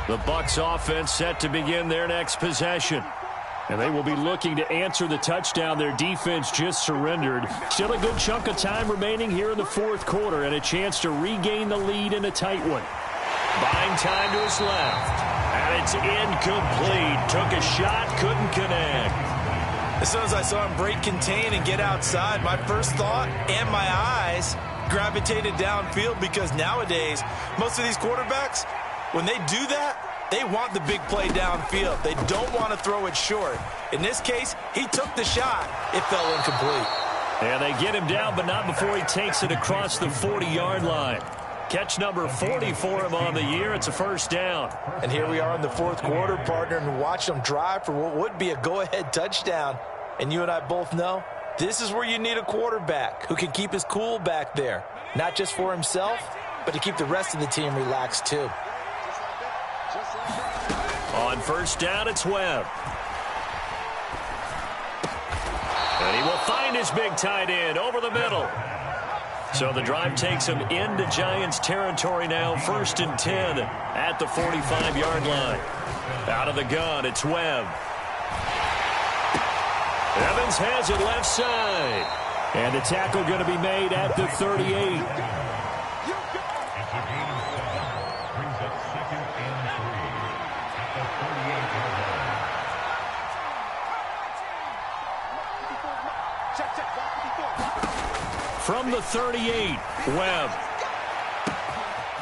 [SPEAKER 3] The Bucs offense set to begin their next possession.
[SPEAKER 5] And they will be looking to answer the touchdown their defense just surrendered. Still a good chunk of time remaining here in the 4th quarter and a chance to regain the lead in a tight one.
[SPEAKER 3] Buying time to his left. And it's incomplete. Took a shot, couldn't connect.
[SPEAKER 4] As soon as I saw him break contain and get outside, my first thought and my eyes gravitated downfield, because nowadays, most of these quarterbacks, when they do that, they want the big play downfield. They don't want to throw it short. In this case, he took the shot. It fell incomplete.
[SPEAKER 3] And they get him down, but not before he takes it across the 40-yard line. Catch number 40 for him on the year. It's a first down.
[SPEAKER 4] And here we are in the 4th quarter, partner, and watch them drive for what would be a go-ahead touchdown. And you and I both know this is where you need a quarterback who can keep his cool back there. Not just for himself, but to keep the rest of the team relaxed too.
[SPEAKER 3] On first down, it's Webb. And he will find his big tight end over the middle. So the drive takes him into Giants territory now. 1st and 10 at the 45-yard line. Out of the gun, it's Webb. Evans has it left side.
[SPEAKER 5] And the tackle going to be made at the 38. From the 38, Webb.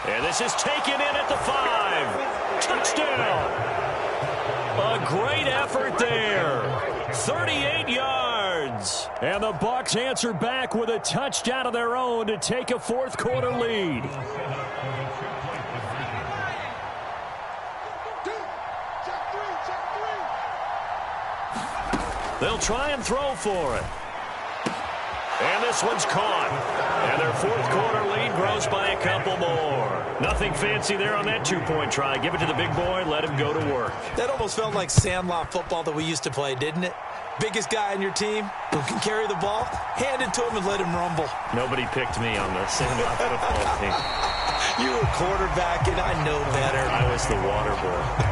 [SPEAKER 3] And this is taken in at the 5. Touchdown. A great effort there. 38 yards.
[SPEAKER 5] And the Bucs answer back with a touchdown of their own to take a 4th quarter lead.
[SPEAKER 3] They'll try and throw for it. And this one's caught. And their 4th quarter lead grows by a couple more. Nothing fancy there on that 2-point try. Give it to the big boy, let him go to work.
[SPEAKER 4] That almost felt like sandlot football that we used to play, didn't it? Biggest guy on your team who can carry the ball, hand it to him and let him rumble.
[SPEAKER 3] Nobody picked me on the sandlot football team.
[SPEAKER 4] You were quarterback, and I know better.
[SPEAKER 3] I was the water boy.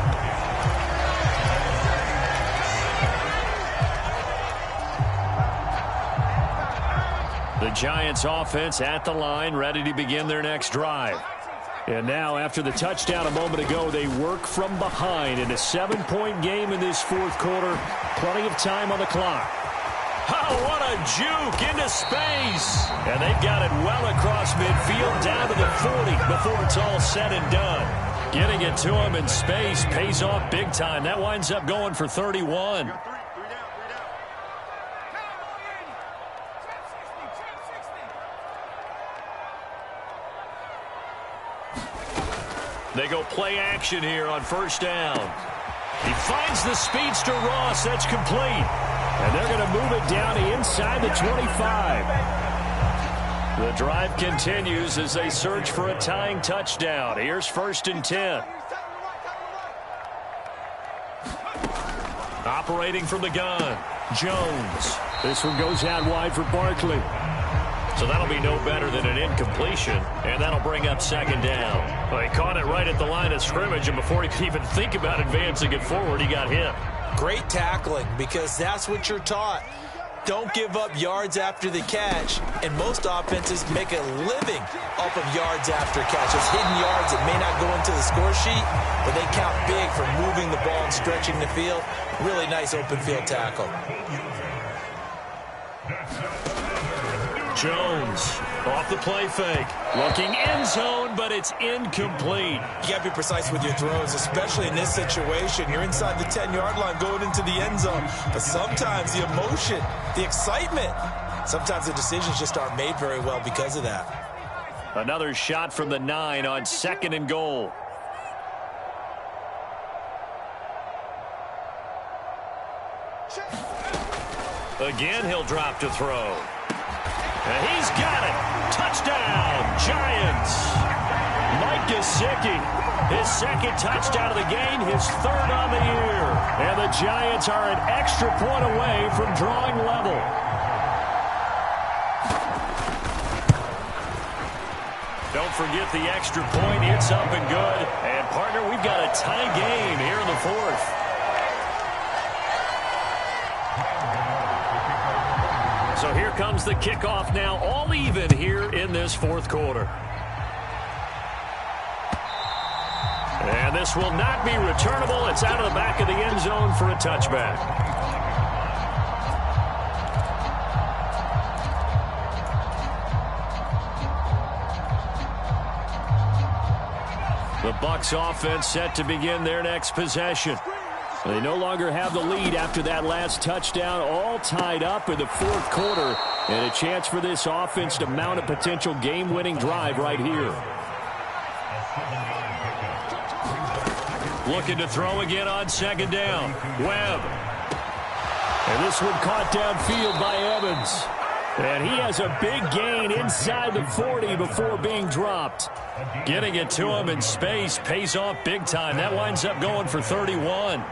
[SPEAKER 3] The Giants offense at the line, ready to begin their next drive.
[SPEAKER 5] And now, after the touchdown a moment ago, they work from behind in a 7-point game in this 4th quarter. Plenty of time on the clock.
[SPEAKER 3] Oh, what a juke into space. And they've got it well across midfield down to the 40 before it's all said and done. Getting it to him in space pays off big time. That winds up going for 31. They go play action here on first down. He finds the speedster Ross. That's complete. And they're going to move it down to inside the 25. The drive continues as they search for a tying touchdown. Here's 1st and 10. Operating from the gun, Jones.
[SPEAKER 5] This one goes out wide for Barkley.
[SPEAKER 3] So that'll be no better than an incompletion, and that'll bring up 2nd down. Well, he caught it right at the line of scrimmage, and before he could even think about advancing it forward, he got hit.
[SPEAKER 4] Great tackling, because that's what you're taught. Don't give up yards after the catch, and most offenses make a living off of yards after catch. Those hidden yards that may not go into the score sheet, but they count big for moving the ball and stretching the field. Really nice open field tackle.
[SPEAKER 3] Jones off the play fake. Looking end zone, but it's incomplete.
[SPEAKER 4] You got to be precise with your throws, especially in this situation. You're inside the 10-yard line going into the end zone. But sometimes the emotion, the excitement, sometimes the decisions just aren't made very well because of that.
[SPEAKER 3] Another shot from the 9 on 2nd and goal. Again, he'll drop to throw. And he's got it. Touchdown, Giants. Mike Gesicki, his 2nd touchdown of the game, his 3rd on the year. And the Giants are an extra point away from drawing level. Don't forget the extra point. It's up and good. And, partner, we've got a tie game here in the 4th. So here comes the kickoff now, all even here in this 4th quarter. And this will not be returnable. It's out of the back of the end zone for a touchback. The Bucs offense set to begin their next possession. They no longer have the lead after that last touchdown, all tied up in the 4th quarter, and a chance for this offense to mount a potential game-winning drive right here. Looking to throw again on 2nd down. Webb. And this one caught downfield by Evans. And he has a big gain inside the 40 before being dropped. Getting it to him in space pays off big time. That winds up going for 31.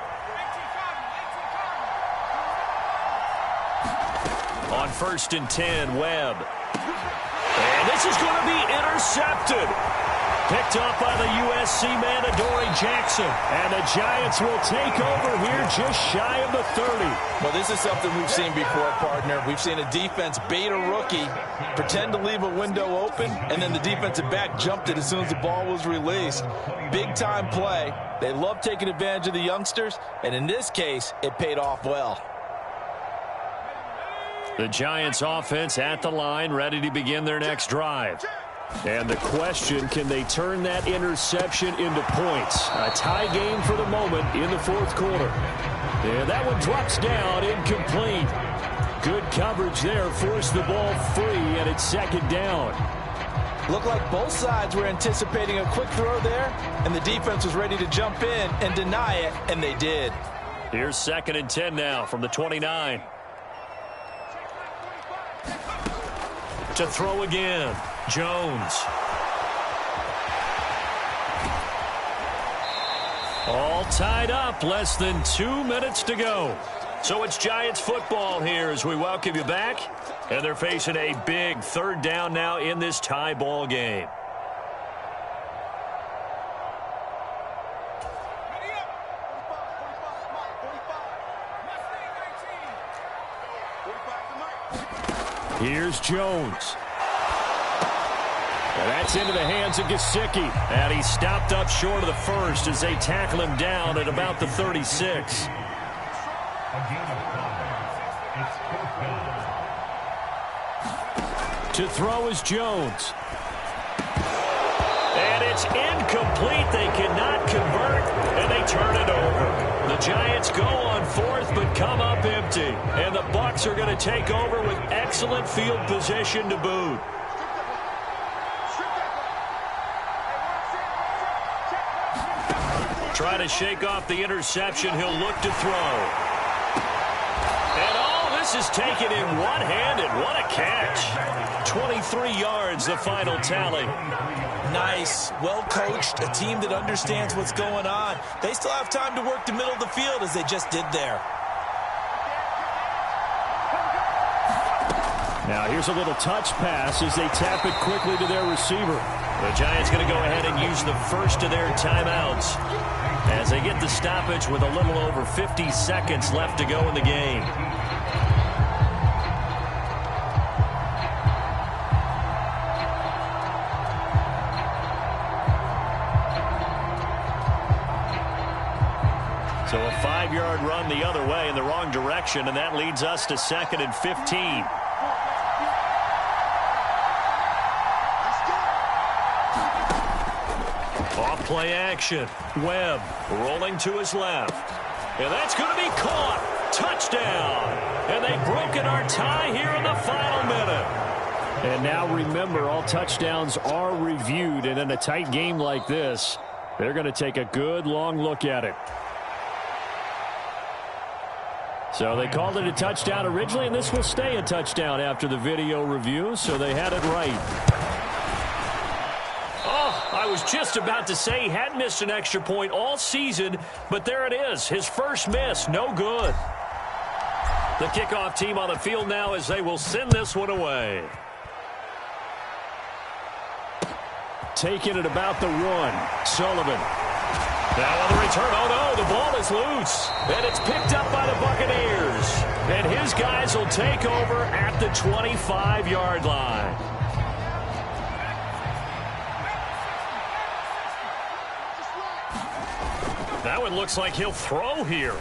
[SPEAKER 3] On 1st and 10, Webb. And this is going to be intercepted. Picked up by the USC man, Adoree Jackson. And the Giants will take over here just shy of the 30.
[SPEAKER 6] Well, this is something we've seen before, partner. We've seen a defense bait a rookie, pretend to leave a window open, and then the defensive back jumped it as soon as the ball was released. Big-time play. They love taking advantage of the youngsters, and in this case, it paid off well.
[SPEAKER 3] The Giants offense at the line, ready to begin their next drive. And the question, can they turn that interception into points? A tie game for the moment in the 4th quarter. And that one drops down, incomplete. Good coverage there, forced the ball free, and it's 2nd down.
[SPEAKER 4] Looked like both sides were anticipating a quick throw there, and the defense was ready to jump in and deny it, and they did.
[SPEAKER 3] Here's 2nd and 10 now from the 29. To throw again, Jones. All tied up, less than 2 minutes to go. So it's Giants football here as we welcome you back. And they're facing a big 3rd down now in this tie ball game. Here's Jones. And that's into the hands of Gesicki. And he stopped up short of the 1st as they tackle him down at about the 36. To throw is Jones. And it's incomplete. They cannot convert, and they turn it over. The Giants go on 4th, but come up empty. And the Bucs are going to take over with excellent field position to boot. try to shake off the interception. He'll look to throw. And all this is taken in one-handed. What a catch. 23 yards, the final tally.
[SPEAKER 4] Nice, well-coached, a team that understands what's going on. They still have time to work the middle of the field as they just did there.
[SPEAKER 5] Now here's a little touch pass as they tap it quickly to their receiver.
[SPEAKER 3] The Giants going to go ahead and use the first of their timeouts as they get the stoppage with a little over 50 seconds left to go in the game. So a 5-yard run the other way in the wrong direction, and that leads us to 2nd and 15. Off play action. Webb rolling to his left. And that's going to be caught. Touchdown. And they've broken our tie here in the final minute.
[SPEAKER 5] And now remember, all touchdowns are reviewed. And in a tight game like this, they're going to take a good long look at it. So they called it a touchdown originally, and this will stay a touchdown after the video review, so they had it right.
[SPEAKER 3] I was just about to say he hadn't missed an extra point all season, but there it is. His first miss, no good. The kickoff team on the field now as they will send this one away.
[SPEAKER 5] Taking it about the 1. Sullivan.
[SPEAKER 3] Now on the return, oh no, the ball is loose. And it's picked up by the Buccaneers. And his guys will take over at the 25-yard line. That one looks like he'll throw here.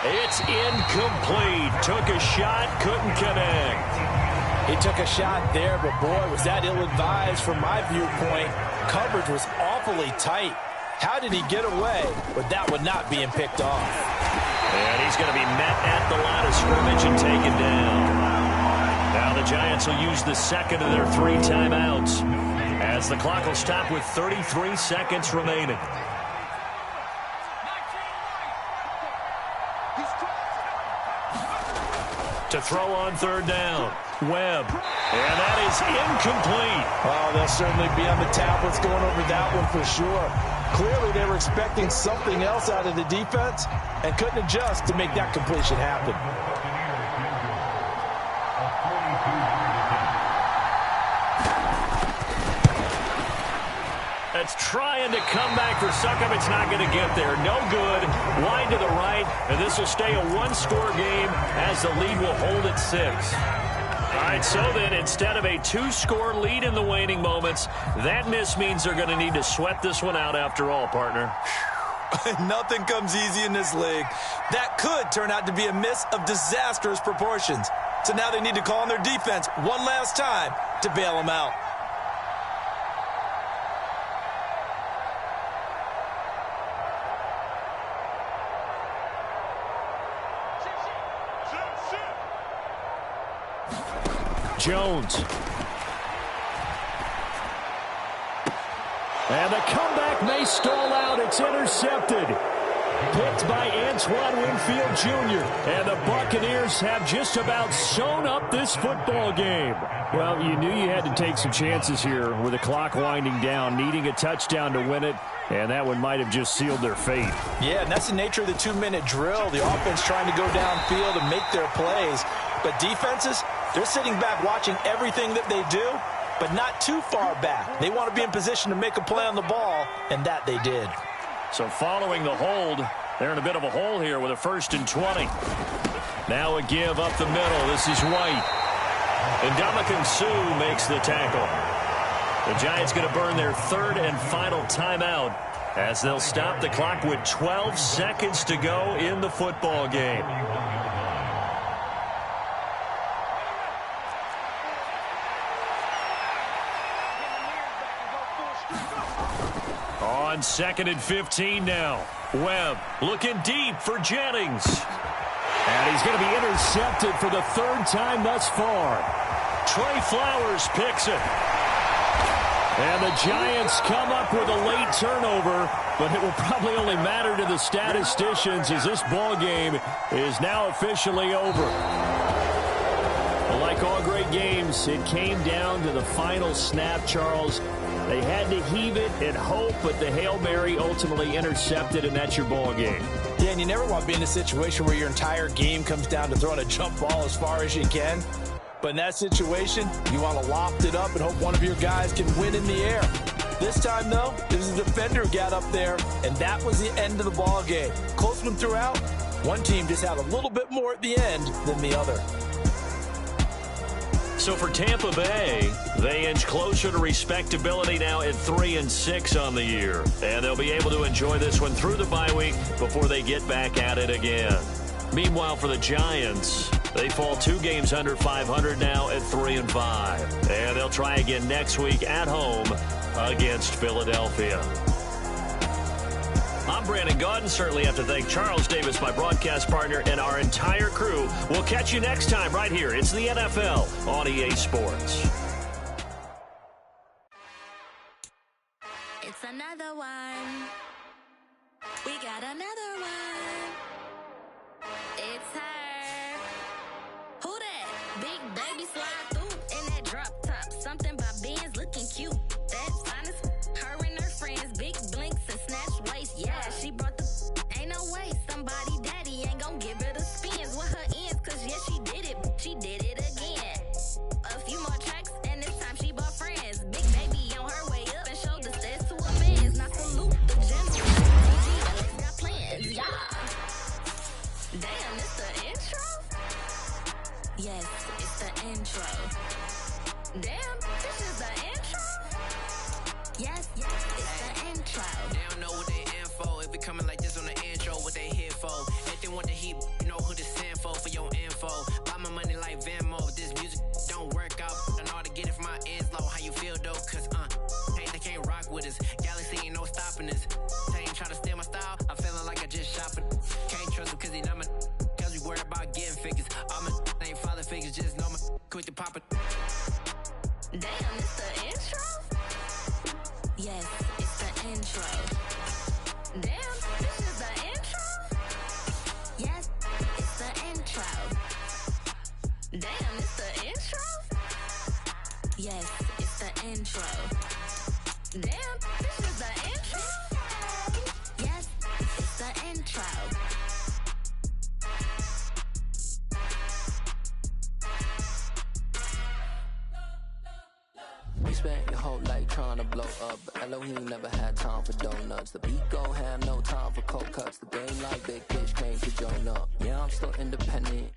[SPEAKER 3] It's incomplete. Took a shot, couldn't connect.
[SPEAKER 4] He took a shot there, but boy, was that ill-advised from my viewpoint. Coverage was awfully tight. How did he get away with that one not being picked off?
[SPEAKER 3] And he's going to be met at the line of scrimmage and taken down. Now the Giants will use the second of their 3 timeouts as the clock will stop with 33 seconds remaining. To throw on 3rd down. Webb. And that is incomplete.
[SPEAKER 6] Oh, they'll certainly be on the tablets going over that one for sure. Clearly, they were expecting something else out of the defense and couldn't adjust to make that completion happen.
[SPEAKER 3] That's trying to come back for Succop. It's not going to get there. No good. Wide to the right. And this will stay a 1-score game as the lead will hold at 6. All right, so then instead of a 2-score lead in the waning moments, that miss means they're going to need to sweat this one out after all, partner.
[SPEAKER 4] Nothing comes easy in this league. That could turn out to be a miss of disastrous proportions. So now they need to call on their defense one last time to bail them out.
[SPEAKER 5] Jones. And the comeback may stall out. It's intercepted. Picked by Antoine Winfield Jr. And the Buccaneers have just about sewn up this football game. Well, you knew you had to take some chances here with the clock winding down, needing a touchdown to win it, and that one might have just sealed their fate.
[SPEAKER 4] Yeah, and that's the nature of the 2-minute drill. The offense trying to go downfield and make their plays. But defenses, they're sitting back watching everything that they do, but not too far back. They want to be in position to make a play on the ball, and that they did.
[SPEAKER 3] So following the hold, they're in a bit of a hole here with a 1st and 20. Now a give up the middle. This is White. And Ndamukong Suh makes the tackle. The Giants going to burn their 3rd and final timeout as they'll stop the clock with 12 seconds to go in the football game. On 2nd and 15 now. Webb looking deep for Jennings.
[SPEAKER 5] And he's going to be intercepted for the 3rd time thus far.
[SPEAKER 3] Trey Flowers picks it.
[SPEAKER 5] And the Giants come up with a late turnover, but it will probably only matter to the statisticians as this ball game is now officially over. Well, like all great games, it came down to the final snap, Charles. They had to heave it and hope, but the Hail Mary ultimately intercepted, and that's your ball game.
[SPEAKER 6] Yeah, and you never want to be in a situation where your entire game comes down to throwing a jump ball as far as you can. But in that situation, you want to loft it up and hope one of your guys can win in the air. This time, though, it was the defender who got up there, and that was the end of the ball game. Close one throughout. One team just had a little bit more at the end than the other.
[SPEAKER 3] So for Tampa Bay, they inch closer to respectability now at 3-6 on the year. And they'll be able to enjoy this one through the bye week before they get back at it again. Meanwhile, for the Giants, they fall 2 games under 500 now at 3-5. And they'll try again next week at home against Philadelphia. I'm Brandon Gaudin. Certainly have to thank Charles Davis, my broadcast partner, and our entire crew. We'll catch you next time right here. It's the NFL on EA Sports.
[SPEAKER 7] It's another one. We got another one. It's her. Who that? Big baby slide through in that drop top. Something by Benz looking cute. That's honest. Her and her friends, big blinks and snatch waist. Yeah, she brought the. Ain't no way somebody daddy ain't gon' give her the spins with her ends. Cause yeah, she did it. She did it again. A few more tracks and this time she bought friends. Big baby on her way up and showed the stairs to her fans. Now salute the general. Alex got plans. Yeah. Damn, it's the intro? Yes, it's the intro. Damn, this is the intro? Yes, it's the intro.
[SPEAKER 8] They don't know what they in for. If it coming like this on the intro, what they here for? If they want the heat, you know who to send for your info. Buy my money like Venmo. If this music don't work out, I know how to get it from my ends low. How you feel though? Cause hey, they can't rock with us. Galaxy ain't no stopping us. They ain't try to steal my style. I'm feeling like I just shopping. Can't trust them cause they not my. Cause we worried about getting figures. All my ain't father figures, just know my quick to pop it.
[SPEAKER 7] Damn, it's the intro? Yes, it's the intro. Damn, this is the intro? Yes, it's the intro. Damn, it's the intro? Yes, it's the intro. Damn, this is the intro? Yes, it's the intro.
[SPEAKER 9] You spent your whole life trying to blow up, but Elohim never had time for donuts. The beat gon' have no time for cold cuts. The game like Big Fish came to join up. Yeah, I'm still independent.